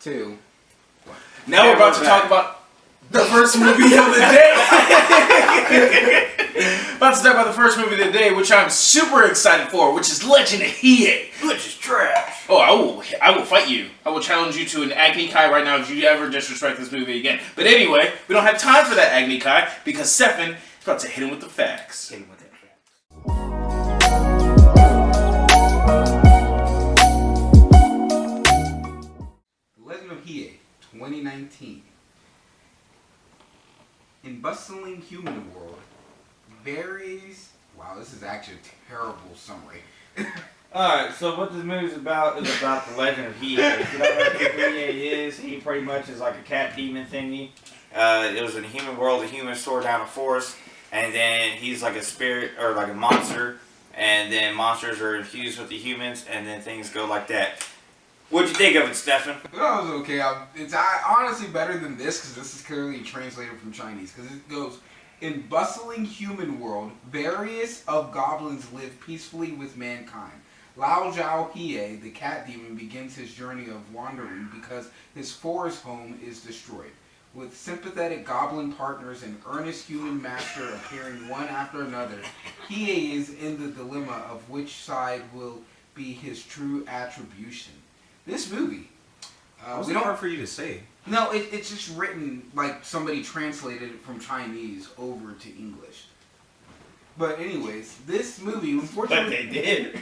2. Now we're about to talk about the first movie of the day. About to talk about the first movie of the day, which I'm super excited for, which is Legend of Hiei. Which is trash. Oh, I will fight you. I will challenge you to an Agni Kai right now if you ever disrespect this movie again. But anyway, we don't have time for that Agni Kai because Stefan is about to hit him with the facts. Hit him with that fact. The Legend of Hiei, 2019. In bustling human world, varies... Wow, this is actually a terrible summary. Alright, so what this movie is about the Legend of Hiei. If you don't know who Hiei is, he pretty much is like a cat demon thingy. It was in a human world, the humans tore down a forest, and then he's like a spirit, or like a monster, and then monsters are infused with the humans, and then things go like that. What'd you think of it, Stefan? That was okay. It's honestly better than this because this is clearly translated from Chinese. Because it goes, in bustling human world, various of goblins live peacefully with mankind. Lao Zhao Hiei, the cat demon, begins his journey of wandering because his forest home is destroyed. With sympathetic goblin partners and earnest human master appearing one after another, Hiei is in the dilemma of which side will be his true attribution. This movie, we don't hard for you to say. No, it's just written like somebody translated it from Chinese over to English. But anyways, this movie, unfortunately... But they did.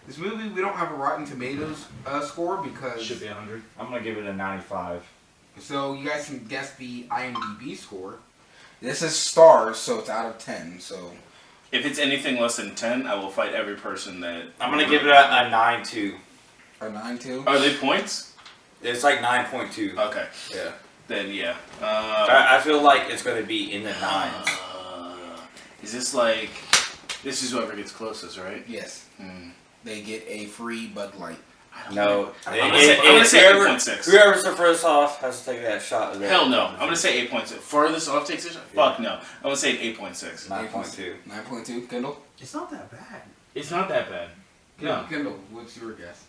This movie, we don't have a Rotten Tomatoes score because... Should be 100. I'm gonna give it a 95. So you guys can guess the IMDb score. This is stars, so it's out of 10, so... If it's anything less than 10, I will fight every person that... I'm gonna give it a 9.2. A 9.2? Are they points? It's like 9.2. Okay. Yeah. Then, yeah. I feel like it's gonna be in the 9s. Is this like... This is whoever gets closest, right? Yes. They get a free Bud Light. No. I'm gonna say 8.6. Whoever's the first off has to take that shot. Of that. Hell no. I'm gonna say 8.6. Furthest off takes a shot? Fuck no. I'm gonna say 8.6. 9.2. 9.2. Kendall? It's not that bad. It's not that bad. No. Kendall, what's your guess?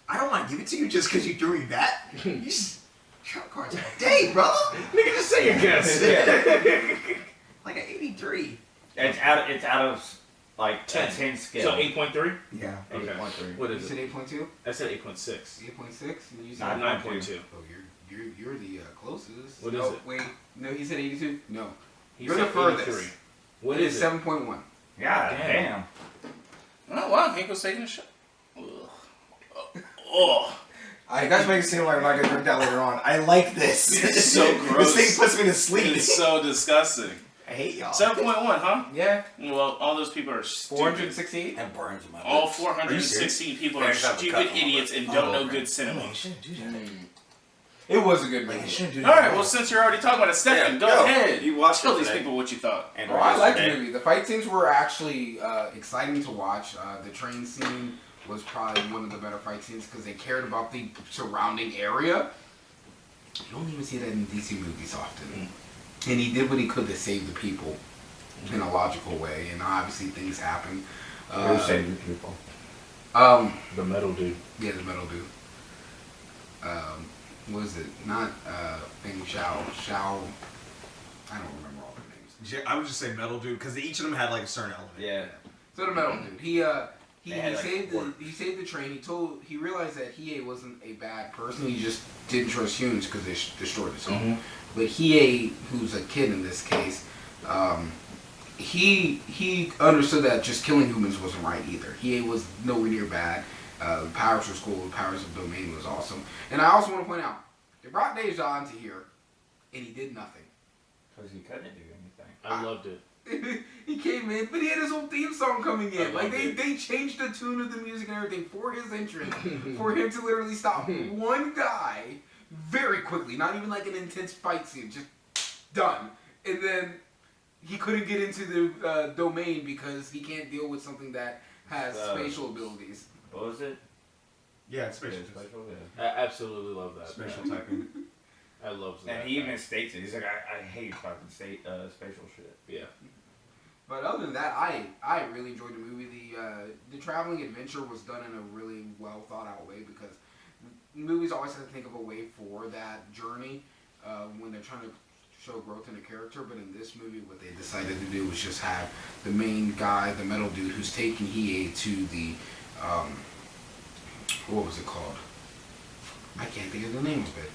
I don't want to give it to you just because you threw me that. You just trump cards all day, brother. Nigga, just say your guess. Like an 83. It's out of like 10. 10 scale. So 8.3? Yeah. Okay. 8.3. What You is said it? 8.2? I said 8.6. 8.6? And you said 9.2. Oh, you're the closest. What is no, it? Wait, no, he said 82? No. He You're said the furthest. 83. What It is is it? 7.1. Yeah, Damn. damn. Oh, wow. Hanko's taking a shot. Ugh. Oh. You guys make it seem like I'm not going to drink that later on. I like this. It's so gross. This thing puts me to sleep. It's so disgusting. I hate y'all. 7.1, huh? Yeah. Well, all those people are stupid. 468? That burns my lips. All Are you serious? 416 people are Parents have a stupid cut on idiots it. and don't know okay. good cinema. You shouldn't do that. It was a good Like, you movie. shouldn't do All that. right, well, since you're already talking about it, Stefan, Yeah, go go. ahead. You watched Tell it these today. people what you thought. And Oh, I liked the yesterday. movie. The fight scenes were actually exciting to watch. The train scene was probably one of the better fight scenes because they cared about the surrounding area. You don't even see that in DC movies often. And he did what he could to save the people in a logical way. And obviously things happen. Who saved the people? The metal dude. Yeah, the metal dude. What is it? Not Feng Shao. Shao. I don't remember all their names. I would just say metal dude because each of them had like a certain element. Yeah. So the metal dude, he They had, like, saved he saved the train. He realized that Hiei wasn't a bad person. He just didn't trust humans because they destroyed his home. But Hiei, who's a kid in this case, he understood that just killing humans wasn't right either. Hiei was nowhere near bad. The powers were cool. The powers of domain was awesome. And I also want to point out, they brought Deja into here, and he did nothing. Because he couldn't do anything. I loved it. He came in, but he had his whole theme song coming I in. Like loved it. they changed the tune of the music and everything for his entrance, for him to literally stop one guy very quickly. Not even like an intense fight scene, just done. And then he couldn't get into the domain because he can't deal with something that has spatial abilities. What was it? Yeah, it's spatial. I absolutely love that. Spatial typing. I love that. And he even states it. He's like, I hate fucking spatial shit. Yeah. But other than that, I really enjoyed the movie. The traveling adventure was done in a really well thought out way because movies always have to think of a way for that journey when they're trying to show growth in a character. But in this movie, what they decided to do was just have the main guy, the metal dude, who's taking Hiei to the what was it called? I can't think of the name of it.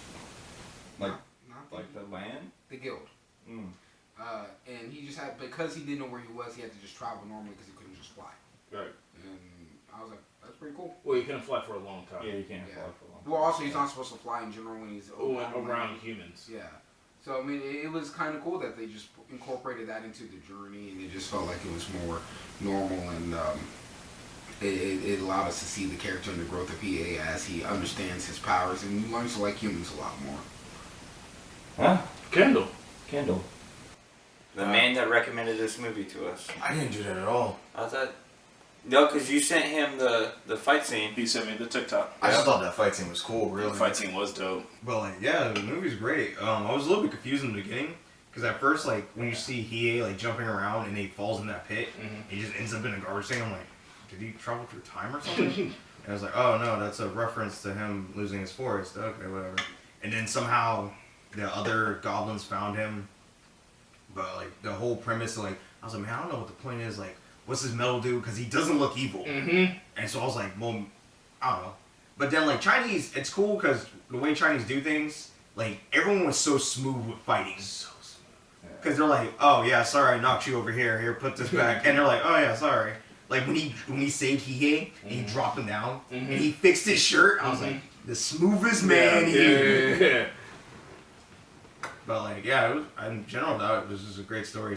Like- Not Like the land? the guild. Mm. And he just had, because he didn't know where he was, he had to just travel normally because he couldn't just fly. Right. And I was like, that's pretty cool. Well, you couldn't fly for a long time. Yeah, you can't Yeah. fly for long. Well, also, he's not supposed to fly in general when he's Around humans. Yeah. So, I mean, it was kind of cool that they just incorporated that into the journey, and it just felt like it was more normal, and it allowed us to see the character and the growth of PA as he understands his powers and learns to like humans a lot more. Huh? Kendall. Kendall. The man that recommended this movie to us. I didn't do that at all. I thought... No, because you sent him the fight scene. He sent me the TikTok. I just thought that fight scene was cool, The really. fight scene was dope. But like, yeah, the movie's great. I was a little bit confused in the beginning because at first, like, when you see Hiei like jumping around and he falls in that pit, he just ends up in a garbage thing. I'm like, did he travel through time or something? And I was like, oh no, that's a reference to him losing his forest. Okay, whatever. And then somehow the other goblins found him. But like the whole premise, like, I was like, man, I don't know what the point is. Like, what's this metal do? Because he doesn't look evil. Mm-hmm. And so I was like, well, I don't know. But then, like, Chinese, it's cool because the way Chinese do things, like, everyone was so smooth with fighting. So smooth. Because they're like, oh, yeah, sorry, I knocked you over here. Here, put this back. And they're like, oh, yeah, sorry. Like, when he saved Hiei and he dropped him down and he fixed his shirt, I was like, the smoothest man here. Yeah. But, like, yeah, it was, in general, that was just a great story,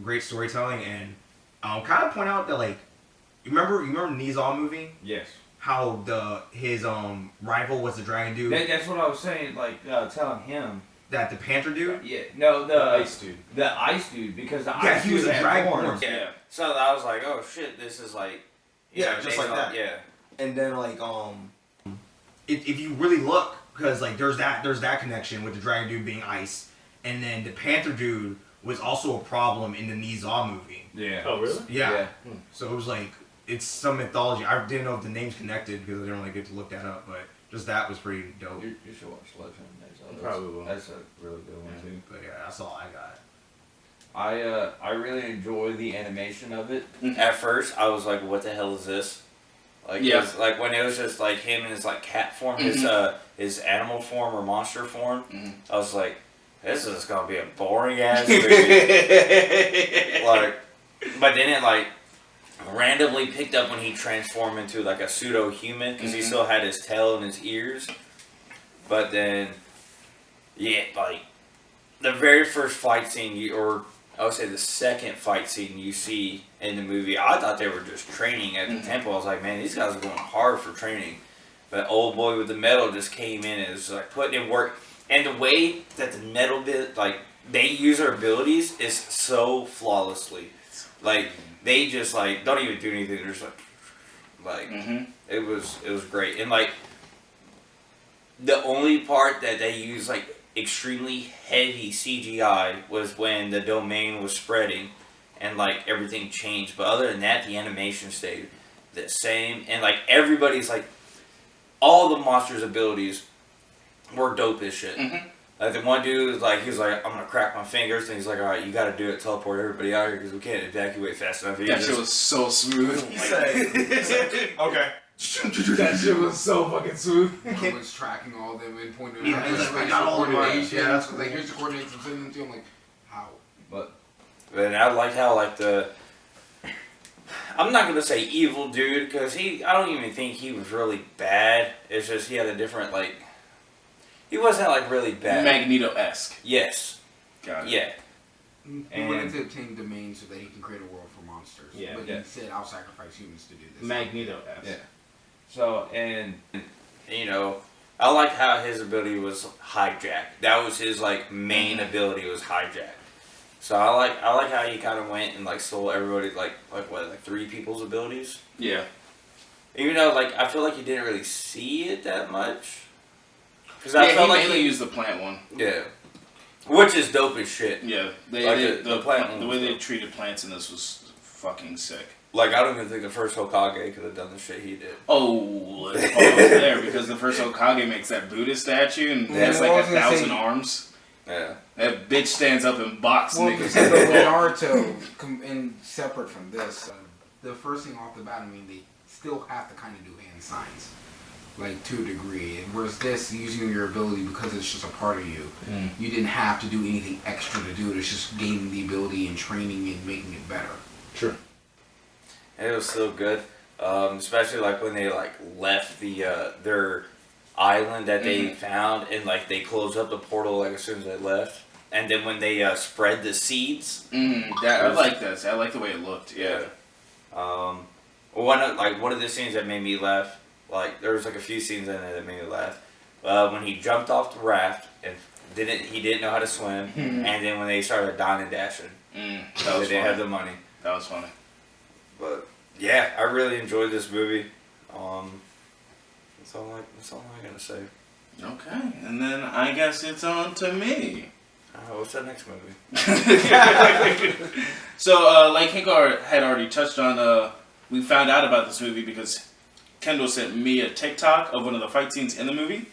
great storytelling. And kind of point out that, like, you remember Nizal movie? Yes. How his rival was the dragon dude, That's what I was saying, like, telling him. that the panther dude. Yeah, no, The ice dude. The ice dude, because the Yeah, ice he dude was a had dragon horns. horns. Yeah. So I was like, oh shit, this is like... Yeah, just like that. Yeah. And then like if you really look, because like there's that connection with the dragon dude being ice, and then the panther dude was also a problem in the Nizal movie. Yeah. Oh, really? Yeah. Yeah. So it was like it's some mythology. I didn't know if the name's connected because I didn't really get to look that up, but just that was pretty dope. You should watch Legend. Probably will. That's a really good one too. But yeah, that's all I got. I really enjoy the animation of it. At first, I was like, "What the hell is this?" Like, Yeah. it was, like when it was just like him in his like cat form, his animal form or monster form. I was like, "This is gonna be a boring ass movie." Like, but then it like randomly picked up when he transformed into like a pseudo human because he still had his tail and his ears. But then, yeah, like the very first fight scene, or I would say the second fight scene you see in the movie, I thought they were just training at the temple. I was like, man, these guys are going hard for training. But old boy with the metal just came in and was like putting in work. And the way that the metal bit, like they use their abilities is so flawlessly. Like they just like don't even do anything. They're just like it was great. And like the only part that they used like extremely heavy CGI was when the domain was spreading and like everything changed. But other than that, the animation stayed the same. And like everybody's like all the monsters' abilities were dope as shit. Like the one dude was like, he was like, I'm gonna crack my fingers, and he's like, all right, you gotta do it, teleport everybody out here because we can't evacuate fast enough. That shit was so smooth. Okay. That shit was so fucking smooth. I was tracking all of them and pointing Yeah, out he's here's like, the I got all the coordinates. buttons. Yeah, that's like here's the coordinates I'm sending them to. I'm like, how? But I like how like the I'm not gonna say evil dude because I don't even think he was really bad. It's just he had a different like he wasn't like really bad. Magneto-esque. Yes. Got it. Yeah. He And- wanted to obtain domain so that he can create a world for monsters. Yeah. But Yeah. he said, I'll sacrifice humans to do this. Magneto-esque. Yeah. So and you know, I liked how his ability was hijack. That was his like main ability was hijack. So I like how he kind of went and like stole everybody like 3 people's abilities. Yeah. Even though like I feel like you didn't really see it that much. Because Yeah, I felt he like mainly used the plant one. yeah. Which is dope as shit. Yeah, Like the plant the way they stuff. treated plants in this was fucking sick. Like, I don't even think the first Hokage could have done the shit he did. Oh, let's pause there because the first Hokage makes that Buddha statue and Yeah, has I like was gonna 1,000 say- arms. Yeah. That bitch stands up and boxes Well, niggas. but with Naruto, and separate from this, the first thing off the bat, I mean, they still have to kind of do hand signs, like to a degree. Whereas this, using your ability because it's just a part of you, you didn't have to do anything extra to do it. It's just gaining the ability and training and making it better. True. It was so good. Especially like when they like left the their island that they found and like they closed up the portal like as soon as they left. And then when they spread the seeds. I like that. I like the way it looked. Yeah. One of the scenes that made me laugh, like there was like a few scenes in it that made me laugh. When he jumped off the raft and he didn't know how to swim, and then when they started dying and dashing, That was they didn't have funny. the money. That was funny. But yeah, I really enjoyed this movie. That's all I gotta say. Okay, and then I guess it's on to me. What's that next movie? So, like Hinkar had already touched on, we found out about this movie because Kendall sent me a TikTok of one of the fight scenes in the movie,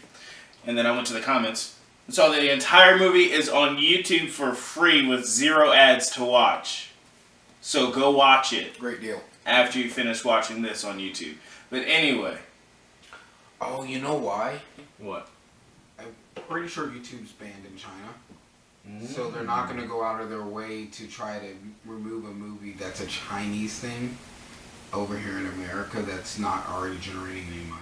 and then I went to the comments. So the entire movie is on YouTube for free with 0 ads to watch. So go watch it Great deal. after you finish watching this on YouTube. But anyway. Oh, you know why? What? I'm pretty sure YouTube's banned in China. So they're not going to go out of their way to try to remove a movie that's a Chinese thing over here in America that's not already generating any money.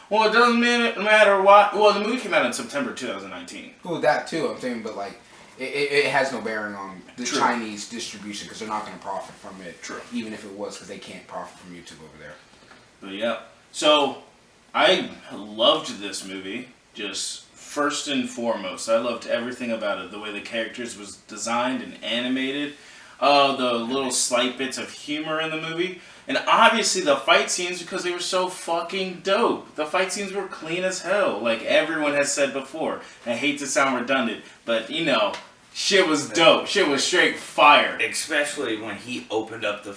Well, it doesn't matter what. Well, the movie came out in September 2019. Well, that too, I'm saying, but like, it has no bearing on the True. Chinese distribution because they're not going to profit from it. True. Even if it was, because they can't profit from YouTube over there. But yeah. So, I loved this movie. Just first and foremost, I loved everything about it. The way the characters was designed and animated. The little slight bits of humor in the movie. And obviously the fight scenes because they were so fucking dope. The fight scenes were clean as hell. Like everyone has said before. I hate to sound redundant, but you know, shit was dope. Shit was straight fire. Especially when he opened up the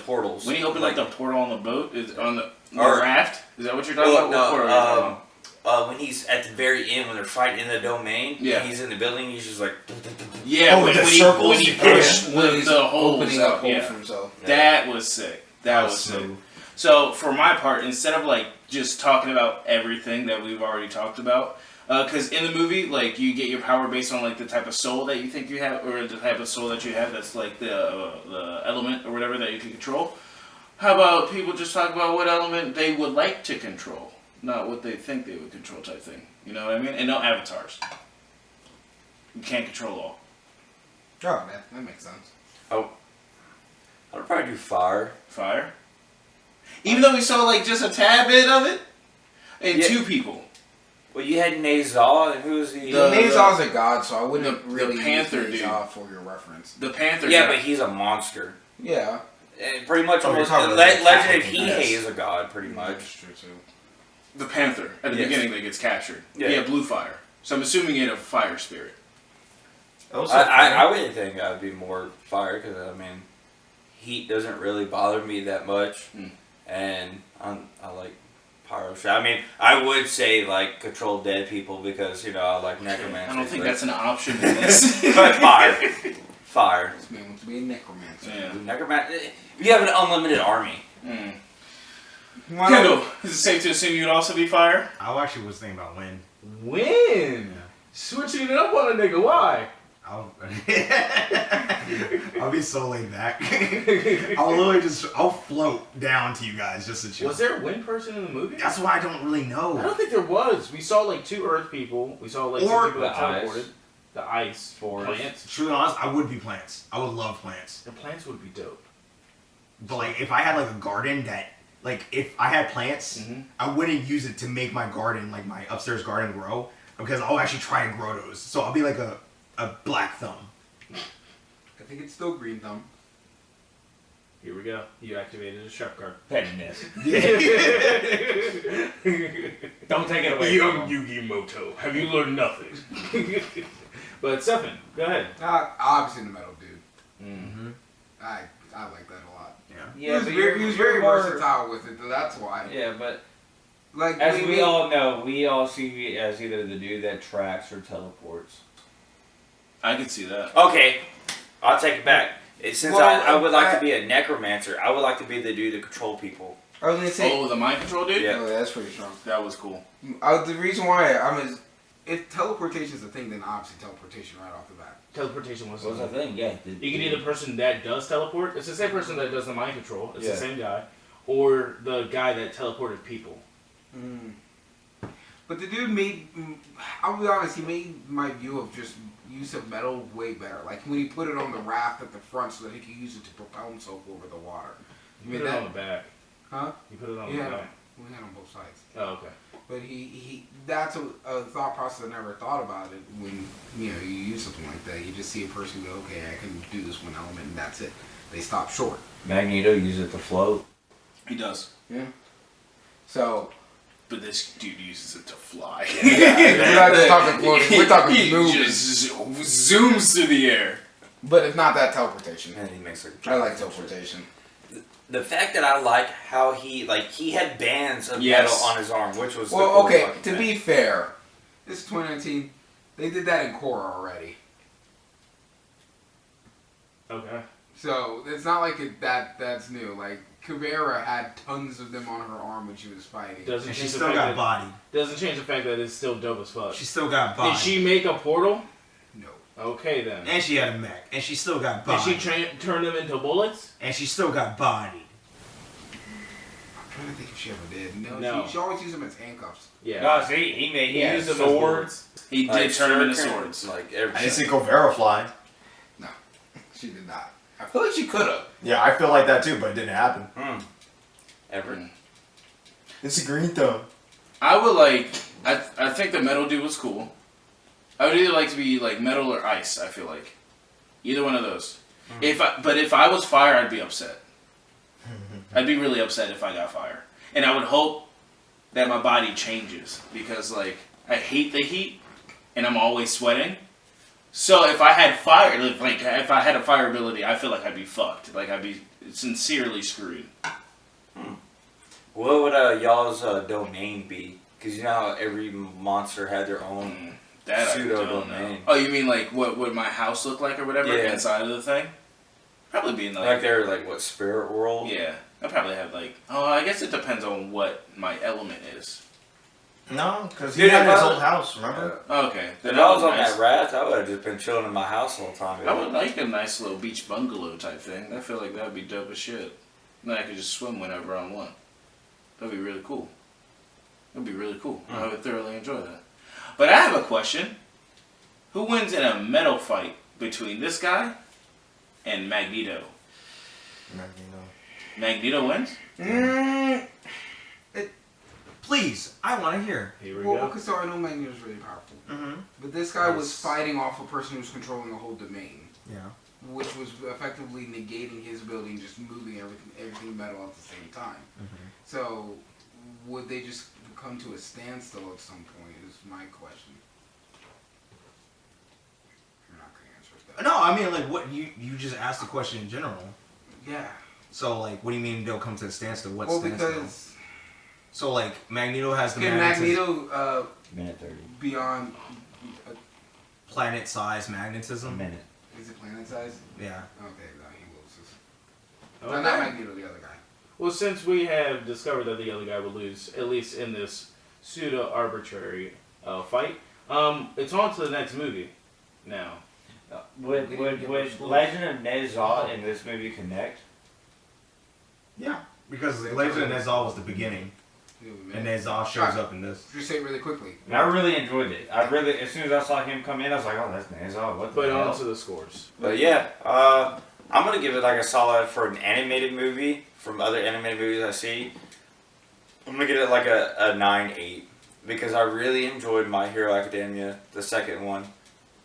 portals. When he opened up the portal on the boat, on the Or- raft? Is that what you're talking Well, about? What portal are you talking about? when he's at the very end when they're fighting in the domain, Yeah. and he's in the building, he's just like. Yeah, Oh, when, the when, he, circles? when he Yeah. pushed When he's the holes opening up out. holes Yeah. for himself. That was sick. That was sick. smooth. So for my part, instead of like just talking about everything that we've already talked about, because in the movie, like you get your power based on like the type of soul that you think you have, or the type of soul that you have. That's like the element or whatever that you can control. How about people just talk about what element they would like to control, not what they think they would control type thing. You know what I mean? And no avatars. You can't control all. Oh, that makes sense. I'd probably do fire. Fire. Even though we saw like just a tad bit of it, and Yeah. 2 people. Well, you had Nazal, and who was the? The- Nazal's a god, so I wouldn't the really Panther use dude. Nazal for your reference. The Panther. yeah, guy. but he's a monster. Yeah. And pretty much Oh, you're almost. talking about Legend the of cat Hihei yes. is a god, pretty That's much. true too. The Panther at the Yes. beginning that gets captured. Yeah. Yeah, blue fire. So I'm assuming it a fire spirit. I would think I'd be more fire because I mean, heat doesn't really bother me that much, and I like pyro shit. I mean, I would say like control dead people because you know I like necromancy. I don't think but- that's an option in this. But fire. This man wants to be a necromancer. Yeah. Necromancy. You have an unlimited army. Mm. Why not? Kendall, is it safe to assume you'd also be fire? I actually was thinking about when. Win. Switching it up on a nigga. Why? I'll be so laid back. I'll float down to you guys just to chill. Was there a wind person in the movie? That's why I don't really know. I don't think there was. We saw like 2 Earth people. We saw like Or some people that the ice. teleported. The ice forest. Plants. Truly honest, I would be plants. I would love plants. The plants would be dope. But like, if I had like a garden that, like, if I had plants, I wouldn't use it to make my garden, like my upstairs garden, grow because I'll actually try and grow those. So I'll be like a black thumb. I think it's still green thumb. Here we go. You activated a sharp card. Pettiness. Don't take it away. Young Yugi Moto, have you learned nothing? But Stefan, go ahead. Obviously the metal dude. Mm-hmm. I like that a lot. Yeah. Yeah, but He was very versatile with it. That's why. Yeah, but Like as we all know, we all see it as either the dude that tracks or teleports. I could see that. Okay, I'll take it back. Since Well, I would like to be a necromancer, I would like to be the dude that control people. I was gonna say. Oh, the mind control dude? Yeah. Oh, that's pretty strong. That was cool. The reason why if teleportation is a thing, then obviously teleportation right off the bat. Teleportation was. What was that thing? Yeah. You can be the person that does teleport. It's the same person that does the mind control. It's Yeah. the same guy, or the guy that teleported people. But the dude made. I'll be honest. He made my view of just use of metal way better. Like when he put it on the raft at the front so that he could use it to propel himself over the water. You put it on the back. Huh? You put it on Yeah. the back. We had on both sides. Oh, okay. But he that's a thought process I never thought about it when you use something like that. You just see a person go, okay, I can do this one element and that's it. They stop short. Magneto uses it to float. He does. Yeah. So But this dude uses it to fly. we're not just talking floating. We're talking He moving. just zooms through the air. But it's not that teleportation. And he makes like I like teleportation. the fact that I like how he had bands of Yes. metal on his arm, which was the Well, cool okay. fucking To thing. be fair, this is 2019. They did that in Korra already. Okay. So it's not like that's new. Like Kuvera had tons of them on her arm when she was fighting. Doesn't And she change the still fact got that, bodied. doesn't change the fact that it's still dope as fuck. She still got Did bodied. she make a portal? No. Okay then. And she had a mech. And she still got Did bodied. she turn them into bullets? And she still got bodied. I'm trying to think if she ever did. No. No. She always used them as handcuffs. Yeah. No, see, he had used them swords. He did turn them into swords. Like I everything. didn't see Covera fly. No, she did not. I feel like she could have. Yeah, I feel like that too, but it didn't happen. Ever. It's a green thumb. I would like. I think the metal dude was cool. I would either like to be like metal or ice. I feel like either one of those. If I was fire, I'd be upset. I'd be really upset if I got fire, and I would hope that my body changes because like I hate the heat, and I'm always sweating. So if I had fire, like if I had a fire ability, I feel like I'd be fucked. Like I'd be sincerely screwed. What would y'all's domain be? Because you know how every monster had their own That pseudo I don't know. domain. Oh, you mean like what would my house look like or whatever Yeah. inside of the thing? Probably being Like they're like what spirit world? yeah. I probably have like I guess it depends on what my element is. No, because Dude, he had if his I- old house, remember? Okay, If then I was on nice. that raft, I would have just been chilling in my house all the time. I would like a nice little beach bungalow type thing. I feel like that would be dope as shit. Then I could just swim whenever I want. That'd be really cool. That'd be really cool. I would thoroughly enjoy that. But I have a question. Who wins in a metal fight between this guy and Magneto? Magneto wins? Please, I want to hear. Here we Well, go. okay, so I know Magneto's really powerful. Mm-hmm. But this guy was Nice. fighting off a person who's controlling the whole domain, Yeah. which was effectively negating his ability and just moving everything metal at the same time. Mm-hmm. So, would they just come to a standstill at some point? Is my question. You're not gonna answer it. Though. No, I mean, like, what you just asked the question in general. Yeah. So, like, what do you mean they'll come to a standstill? What Well, standstill? because So, like, Magneto has the can Magneto Minute 30. beyond planet-sized magnetism. Minute. is it planet size? Yeah. Okay, no, he loses. Okay. Not Magneto, the other guy. Well, since we have discovered that the other guy would lose, at least in this pseudo-arbitrary fight, it's on to the next movie now. Would Legend of Nezha in this movie connect? Yeah. Because Legend of Nezal was the beginning, and Nezal shows up in this. Just say it really quickly. And I really enjoyed it. I really, as soon as I saw him come in, I was like, oh, that's Nezha. What the But hell? on to the scores. But yeah, I'm gonna give it like a solid for an animated movie. From other animated movies I see, I'm gonna give it like a 9/8 because I really enjoyed My Hero Academia, the second one,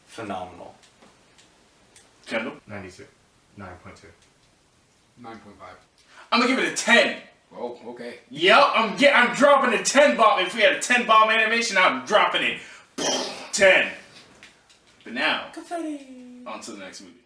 phenomenal. Kendall? 96. 9.2. 9.5. I'm gonna give it a 10. Oh, okay. Yep, I'm dropping a 10 bomb. If we had a 10 bomb animation, I'm dropping it. 10. But now, on to the next movie.